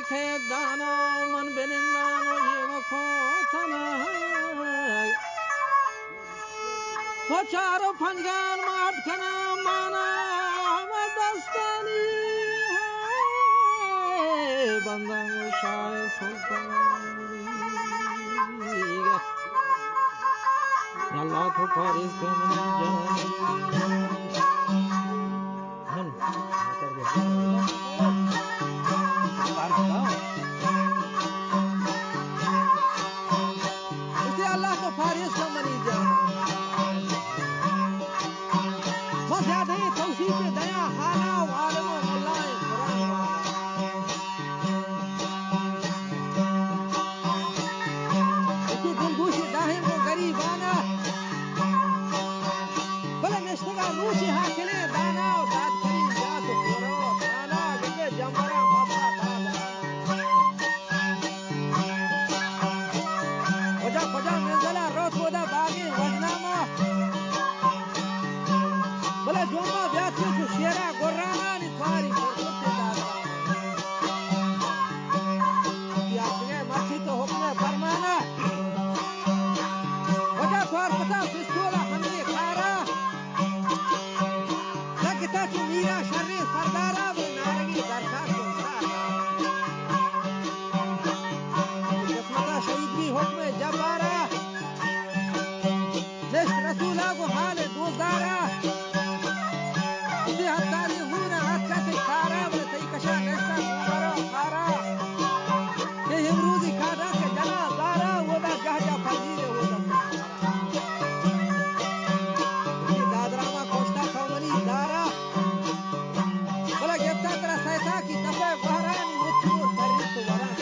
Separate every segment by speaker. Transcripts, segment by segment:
Speaker 1: که دانا من بنندان و یه وکوتنا و چار و پنجگان مات کنم مانا و دستانی بندم و شای سلطانی یالله تو پاریس که من جانی अल्लाह को फारिस का मनी जान बस याद है तौसीफ दया खाना आलम अल्लाह कुरान वाला इसी गुलगोश दाहिम को गरीबाना भले नश्तगा नूशी हाकिले दाना और दाद करी जात कोरो दाना गंगे जमरा माथा خدا منزله روت بوده باقی وجنامه بله جمعه بیاد تو شیره گرانانی تواری پرکت دادا یاکینه مرسی تو حکم فرمانه وجه توار پتا فستوله همینی خارا نگتا چو میرا شری سردارا و نارگی درکار کنسارا قسمتا شهید بی حکم جبارا رسولا کو حال دوزدارا دی حتالی هونا حقت خارا ولتی کشا نشتا گورا خارا که امروزی کادا که جنا زارا ودا جهجا فقیر ودا دی دادراما کوشتا قومنی دارا بلا گفتا ترا سایتا کی تفه بحرانی مطور تریف تو وران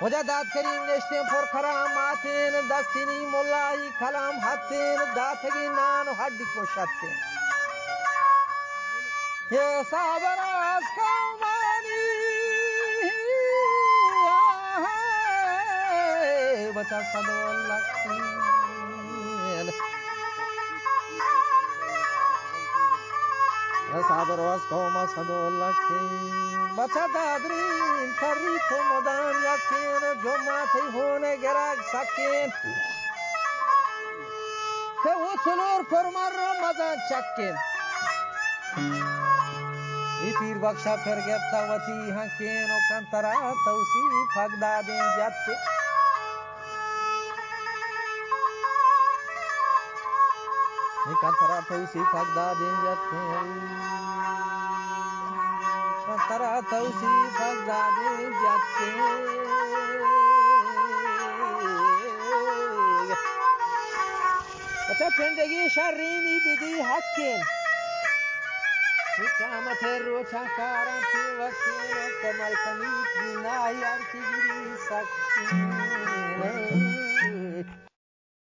Speaker 1: وجه داد کریم نشتیم پر کراماتین دستینی مولایی کلام حتین داتگی نان و حدی کشتین یہ صبر از کامانی بچا صدو لکھین صبر از کام صدو لکھین بچا دادرین تری تو مدام یکین جمعاتی ہونے گراگ سکین که او چلور پرمر رو مزان چکین ای پیر بخشا پھر گفتا وطی ہنکین و کنترا توصیف حق دادین جاتے ای کنترا توصیف حق دادین جاتے ترى توصيف الزعل جاتك وتفندقي شريني بدي حكين حكامة الروشة كارم في وكين وكمال كميت بناي أركي جري سكين